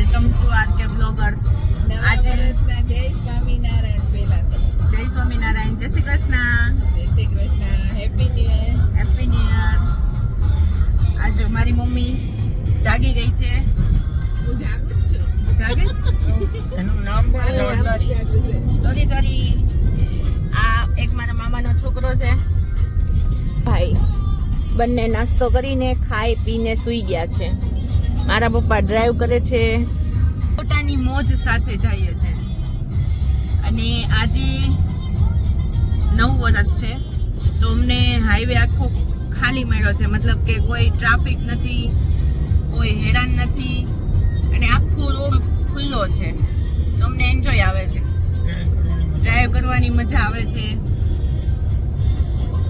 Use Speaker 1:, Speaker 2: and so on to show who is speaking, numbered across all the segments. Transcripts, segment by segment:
Speaker 1: Welcome to RK bloggers. આજે
Speaker 2: જય સ્વામિનારાયણ. પહેલા
Speaker 1: જય સ્વામિનારાયણ, જય શ્રી કૃષ્ણ,
Speaker 2: જય Shri Krishna, happy new year.
Speaker 1: Happy new year. આજે મારી મમ્મી જાગી ગઈ છે.
Speaker 2: હું જાગું જ છું.
Speaker 1: જાગે
Speaker 3: એનું નામ
Speaker 1: સોરી. આ એક મારા મામાનો છોકરો છે. ભાઈ બંને નાસ્તો કરીને ખાઈ પીને સૂઈ ગયા છે. મારા પપ્પા ડ્રાઈવ કરે છે. પોતાની મોજ સાથે જઈએ છે. અને આજે 9 વર્ષ છે તો અમને હાઈવે આખો ખાલી મળ્યો છે. મતલબ કે કોઈ ટ્રાફિક નથી, કોઈ હેરાન નથી અને આખો રોડ ખુલ્લો છે. તો અમને એન્જોય આવે છે, ડ્રાઈવ કરવાની મજા આવે છે.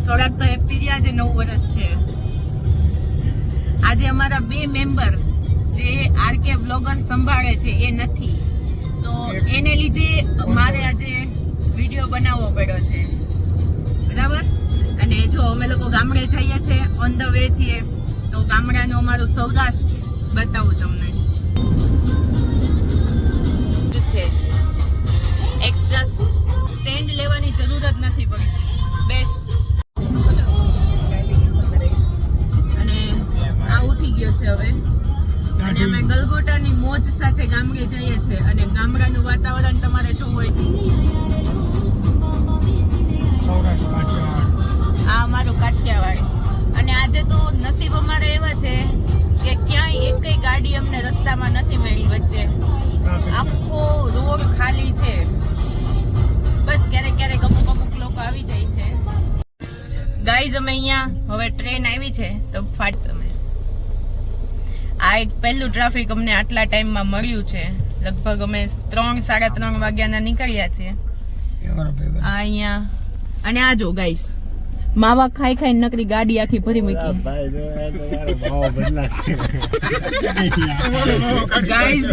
Speaker 1: થોડાક તો હેપી રહ્યા જે 9 વર્ષ છે. આજે અમારા 2 મેમ્બર જે આરકે બ્લોગર સંભાળે છે એ નથી, તો એને લીધે મારે આજે વિડીયો બનાવવો પડ્યો છે, બરાબર. અને જો અમે લોકો ગામડે જઈએ છીએ, ઓન ધ વે છીએ, તો ગામડાનું અમારું સૌરાષ્ટ્ર બતાવું તમને. છે એક્સ્ટ્રા સ્ટેન્ડ લેવાની જરૂર જ નથી પડી, બેસ્ટ. અને આ ઉઠી ગયો છે હવે. અને અમે ગલગોટાની મોજ સાથે ગામડે જઈએ છીએ. અને ગામડાનું વાતાવરણ તમારે શું હોય છે, આ અમારું કાઠિયાવાડ. અને આજે તો નસીબ અમારે એવા છે કે ક્યાંય એકય ગાડી અમને રસ્તામાં નથી મળી વચ્ચે. આખો રોડ ખાલી છે. બસ ક્યારેક ક્યારેક અમુક લોકો આવી જાય છે. ગાઈઝ અમે અહીંયા હવે ટ્રેન આવી છે તો ફાટ તમે. આ એક પહેલું ટ્રાફિક અમને આટલા ટાઈમમાં મળ્યું છે. લગભગ અમે 3-3:30 વાગ્યાના નીકળ્યા છીએ. આ અહીંયા અને આ જો ગાઈઝ માવા ખાઈ ખાઈ નકરી ગાડી આખી ભરી મૂકી. ગાઈઝ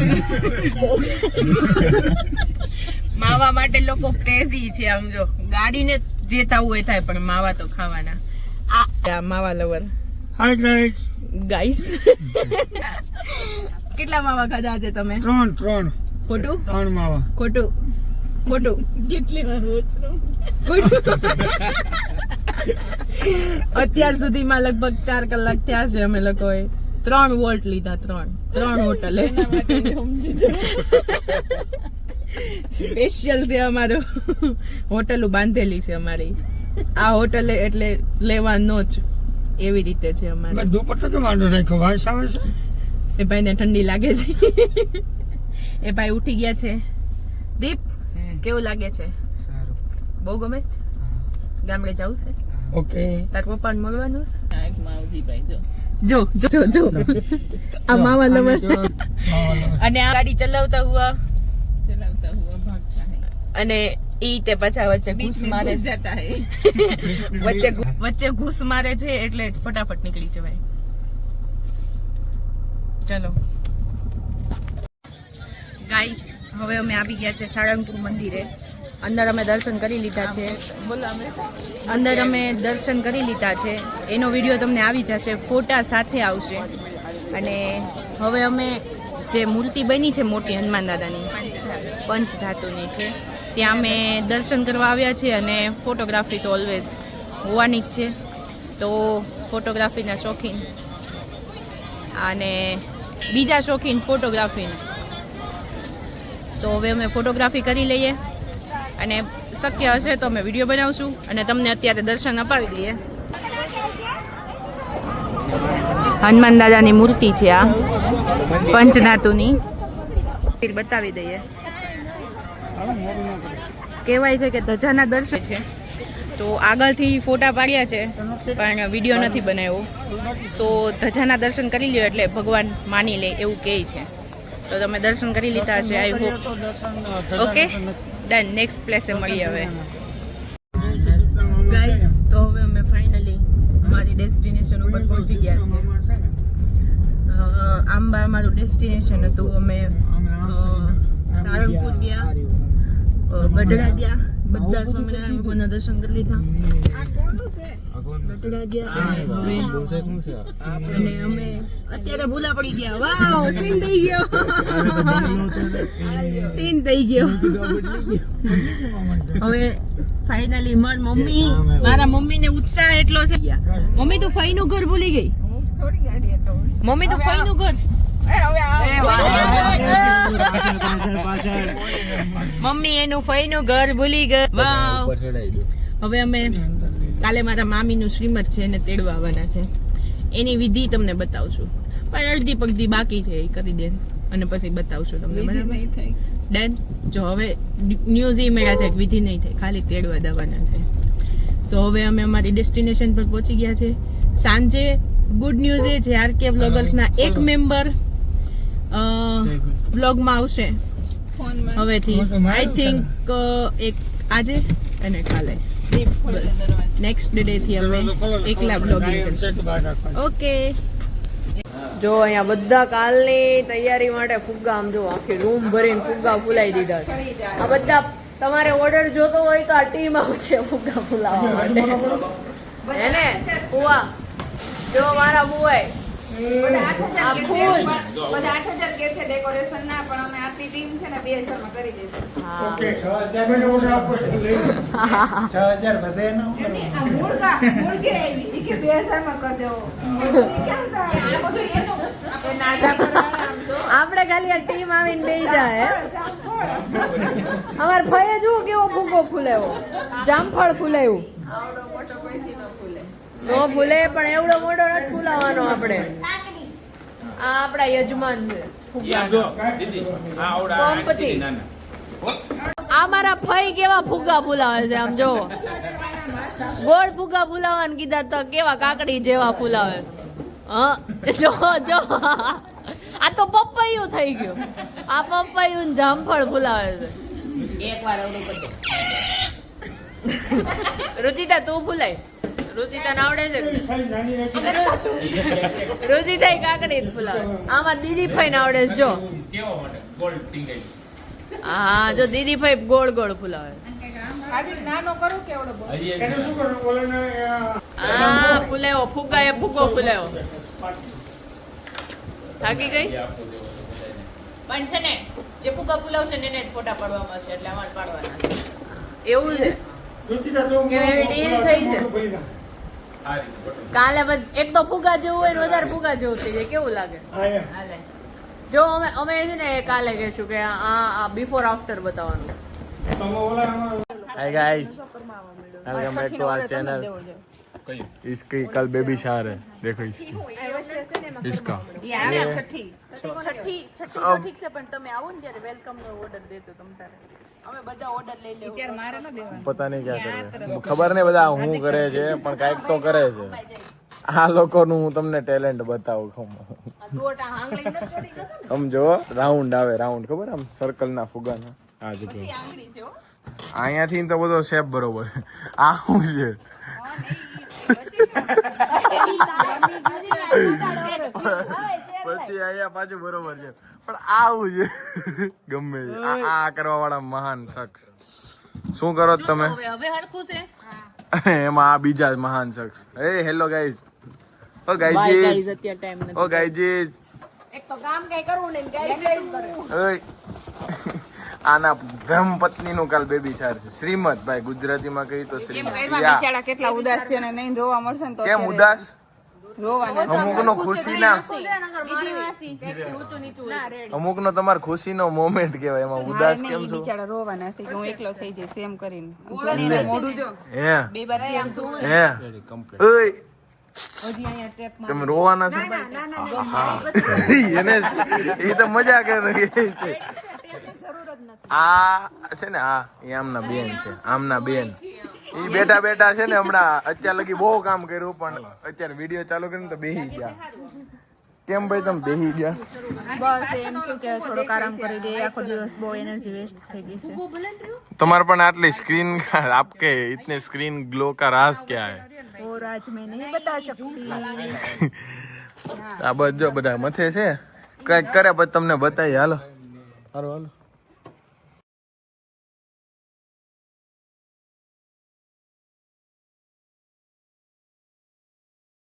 Speaker 1: માવા માટે લોકો ક્રેઝી છે. આમ જો ગાડીને જે થવું હોય થાય, પણ માવા તો ખાવાના. આ માવા લવર.
Speaker 3: Hi guys.
Speaker 1: ગાઈસ કેટલા માવા ખાધા છે તમે?
Speaker 3: 3
Speaker 1: ખોટું?
Speaker 3: 3 માવા.
Speaker 1: ખોટું.
Speaker 2: કેટલી વાર રોજ
Speaker 1: અત્યાર સુધીમાં લગભગ 4 કલાક થયા છે. અમે લોકોએ 3 વોલ્ટ લીધા. 3 હોટલે. સ્પેશિયલ છે અમારું. હોટલો બાંધેલી છે અમારી. આ હોટલે એટલે લેવાનો જ એવી રીતે છે અમારે.
Speaker 3: દુપટ્ટો તો માંડો રાખ્યો, વાસ આવે છે.
Speaker 1: એ ભાઈને ઠંડી લાગે છે. એ ભાઈ ઉઠી ગયા છે. દીપ કેવું લાગે છે?
Speaker 3: સારું.
Speaker 1: બહુ ગમે છે. ગામડે જવું છે?
Speaker 3: ઓકે.
Speaker 1: તાર પપ્પાને મળવાનું છે?
Speaker 2: એક માવજી ભાઈ
Speaker 1: જો આ માવા લવર. અને આ ગાડી ચલાવતા હુઆ
Speaker 2: ચલાવતા હુઆ ભાગતા હૈ.
Speaker 1: અને ઈ તે પાછા વચ્ચે ઘૂસ મારે છે.
Speaker 2: જાતા હૈ.
Speaker 1: વચ્ચે ઘૂસ મારે છે એટલે ફટાફટ નીકળી જવાય. ચલો ગાઈસ, હવે અમે આવી ગયા છે સાળંગપુર મંદિરે. અંદર અમે દર્શન કરી લીધા છે. અંદર અમે દર્શન કરી લીધા છે. એનો વિડીયો તમને આવી જશે, ફોટા સાથે આવશે. અને હવે અમે જે મૂર્તિ બની છે મોટી હનુમાન દાદાની, પંચધાતુની છે, ત્યાં અમે દર્શન કરવા આવ્યા છીએ. અને ફોટોગ્રાફી તો ઓલવેઝ હોવાની જ છે. તો ફોટોગ્રાફીના શોખીન અને બીજા શોખીન ફોટોગ્રાફીના. તો હવે અમે ફોટોગ્રાફી કરી લઈએ અને શક્ય હશે તો અમે વિડીયો બનાવશું અને તમને અત્યારે દર્શન અપાવી દઈએ. હનુમાન દાદાની મૂર્તિ છે આ પંચધાતુની. બતાવી દઈએ. કહેવાય છે કે ધજાના દર્શન છે. તો આગળથી ફોટા પાડ્યા છે પણ વિડીયો નથી બનાવ્યો. સો ધજાના દર્શન કરી લ્યો એટલે ભગવાન માની લે એવું કહે છે. તો તમે દર્શન કરી લીધા છે. I hope. Okay done. Next પ્લેસે મળીએ હવે. ગાઈસ, તો હવે અમે ફાઇનલી અમારી ડેસ્ટિનેશન ઉપર પહોંચી ગયા છે. આંબા અમારું ડેસ્ટિનેશન હતું. અમે સાળંગપુર ગયા, ગઢડા ગયા, બધા સ્વામિનારાયણ ભગવાનના દર્શન કરી લીધા. લટડા ગયા હવે અને અમે અત્યારે ભૂલા પડી ગયા. વાવ, સીન થઈ ગયો. સીન થઈ ગયો. હવે ફાઇનલી મારા મમ્મીને ઉત્સાહ એટલો છે. મમ્મી તું ફઈનું ઘર ભૂલી ગઈ.
Speaker 2: થોડી ગાડી હતો
Speaker 1: મમ્મી તું ફઈનું ઘર મમ્મી એનું ફઈનું ઘર ભૂલી ગઈ. વાવ. હવે અમે કાલે મારા મામીનું શ્રીમત છે એને તેડવા આવવાના છે. એની વિધિ તમને બતાવશું, પણ અડધી પગધી બાકી છે, એ કરી દે અને પછી બતાવશું તમને. બરાબર
Speaker 2: નહીં થાય.
Speaker 1: ડન. જો હવે ન્યૂઝ એ મળ્યા છે કે વિધિ નહીં થાય, ખાલી તેડવા દવાના છે. સો હવે અમે અમારી ડેસ્ટિનેશન પર પહોંચી ગયા છે. સાંજે ગુડ ન્યૂઝ એ છે આરકે વ્લોગર્સના એક મેમ્બર વ્લોગમાં આવશે
Speaker 2: ફોનમાં
Speaker 1: હવેથી. આઈ થિંક એક આજે અને કાલે. બસ નેક્સ્ટ ડે થી અમે એકલા બ્લોગિંગ કરશું. ઓકે. જો અહીંયા બધા કાલની તૈયારી માટે ફુગ્ગા, આમ જો આખી રૂમ ભરીને ફુગ્ગા ફુલાઈ દીધા છે. આ બધા તમારે ઓર્ડર જોતો હોય તો આ ટીમ આવશે ફુગ્ગા ફુલાવવા માટે. હે ને ફુવા? જો મારા ફુવાય
Speaker 4: બધા 8,000
Speaker 1: આ
Speaker 4: કે
Speaker 1: ફૂલ.
Speaker 4: છે. બધા 8,000 કે છે ડેકોરેશન ના, પણ અમે આટલી ટીમ છે ને 2,000 માં કરી દઈશું.
Speaker 1: હા.
Speaker 3: ઓકે 6,000 નો ઓર્ડર આપો એટલે લઈ લો. 6,000 બધે નો
Speaker 4: આ મુળગે આવી ઈ કે 2,000 માં કરી દેવો. મુળગી કેમ થાય? આ બધું એનું આપણે નાજા કરવાના આમ તો.
Speaker 1: આપણે ખાલી આ ટીમ આવીને બેસી જાય.
Speaker 4: જામફળ.
Speaker 1: અમાર ફઈએ જુઓ કેવો ફુગ્ગો ફૂલાયો, જામફળ ફૂલાયું.
Speaker 4: આવડો મોટો કોઈથી ન ફૂલે.
Speaker 1: નો ફૂલે પણ એવડો મોટો નથી ફૂલાવાનો. આપણે આ આપણા યજમાન છે ફુગ્ગાનો. પંપથી. આ મારા ફઈ કેવા ફુગ્ગા ફૂલાવે છે, આમ જો ગોળ ફુગ્ગા ફૂલાવાને કીધા તો કેવા કાકડી જેવા ફૂલાવે. હા જો જો આ તો પપૈયું થઈ ગયું. આ પપૈયું ને જામફળ ફૂલાવે છે. એકવાર એવડું કરી દે. રુચિતા તું ફૂલાય. રુચિતા ને આવડે છે. રુચિતા કાકડી ફૂલાવે. આમાં દીદી ફઈ ને આવડે છે. જો હા, જો દીદી ફઈ ગોળ ગોળ ફૂલાવે.
Speaker 4: હાજી નાનો કરું કે એવડો બોલ.
Speaker 3: એને શું કરવું બોલે ને
Speaker 1: હા ફૂલાયો ફુગ્ગા એ ફુગ્ગો ફૂલાયો. થાકી ગઈ પણ છે ને જે ફુગ્ગા ફૂલાવશે ને એને જ ફોટા પાડવામાં છે, એટલે આમાં જ પાડવાના છે. એવું છે
Speaker 3: રુચિતા તો
Speaker 1: કે એવી deal થઈ છે.
Speaker 3: મોટું ભરી નાખ.
Speaker 1: કાલે એક તો ફુગ્ગા જેવું હોય ને વધારે ફુગ્ગા જેવું થઈ જાય. કેવું લાગે?
Speaker 3: હા એમ.
Speaker 1: જો અમે છે ને કાલે કહેશું કે આ બિફોર આફ્ટર બતાવવાનું.
Speaker 3: તમે ઓલા આમાં
Speaker 5: hi guys welcome back to our channel इसकी कल बेबी शावर है देखो इसकी इसका
Speaker 1: છઠ્ઠી તો ઠીક છે, પણ તમે આવો ને ત્યારે વેલકમ નો ઓર્ડર દેજો તમ તારે. અમે બધા ઓર્ડર લઈ લેવું.
Speaker 4: ત્યારે મારે ન દેવાનું.
Speaker 5: पता नहीं क्या करे खबर नहीं બધા હું કરે છે પણ કાંઈક તો કરે છે. આ લોકોનું હું તમને ટેલેન્ટ બતાવું ખમ.
Speaker 1: દોટા હાંગલી ન છોડી જતો ને.
Speaker 5: આમ જો રાઉન્ડ આવે રાઉન્ડ ખબર આમ સર્કલ ના ફુગાના આ જ
Speaker 1: પછી આંગળી છે હો.
Speaker 5: અહીંયાથી તો બધો શેપ બરોબર આ શું છે પછી અહીંયા પાછું બરોબર છે પણ આવું છે ગમે તે. આ કરવા વાળા મહાન શખ્સ શું કરો છો તમે?
Speaker 1: હવે હરખું છે.
Speaker 5: એમાં આ બીજા મહાન શખ્સ. એ હેલો ગાઈઝ. ઓ
Speaker 1: બાય
Speaker 5: ગાઈજી
Speaker 1: ગાઈઝ અત્યારે ટાઈમ નથી.
Speaker 5: ઓ ગાઈજી
Speaker 1: એક તો કામ કઈ કરવું નહીં ગાઈઝ કરે.
Speaker 5: ઓય આના ધર્મપત્ની નું કાલ બેબી શાર છે. શ્રીમત ભાઈ ગુજરાતીમાં કહી તો શ્રીમત. યા.
Speaker 4: બિચારા કેટલા ઉદાસ છે ને નહીં રોવા મળશે ને તો
Speaker 5: કેમ ઉદાસ?
Speaker 4: રોવાના.
Speaker 5: અમુક નો ખુશી ના
Speaker 1: દીદી વાસી ઊંચું નીચું હોય.
Speaker 5: અમુક નો તમાર ખુશી નો મોમેન્ટ કહેવાય એમાં ઉદાસ કેમ છો?
Speaker 4: બિચારા રોવાના છે કે હું એકલો થઈ જઈશ એમ કરીને.
Speaker 5: લે.
Speaker 4: મોઢું જો.
Speaker 5: હે
Speaker 1: બે બાજુ અડધું હોય.
Speaker 5: હે ઓય
Speaker 1: હજી અહીંયા ટ્રેપ માં
Speaker 5: તમે રોવાના છો? હા. એને એ તો મજા કરે છે. આ છે ને આ એ આમના બેન છે. આમના બેન ઈ બેઠા બેઠા છે ને હમણાં અત્યાર લગી બહુ કામ કર્યું પણ અત્યારે વિડીયો ચાલુ કરીને તો બેહી ગયા. કેમ ભાઈ તમે બેહી ગયા?
Speaker 4: બસ એમ શું કે થોડોક આરામ કરી દે. આખો દિવસ બહુ એનર્જી વેસ્ટ થઈ ગઈ છે.
Speaker 5: तुम्हारे पर आटली स्क्रीन आपके इतने स्क्रीन ग्लो का राज क्या है?
Speaker 4: और आज मैं नहीं बता सकती.
Speaker 5: આ બધો બધા મથે છે કઈક કરે પછી તમને બતાવી. હાલો હાલો હાલો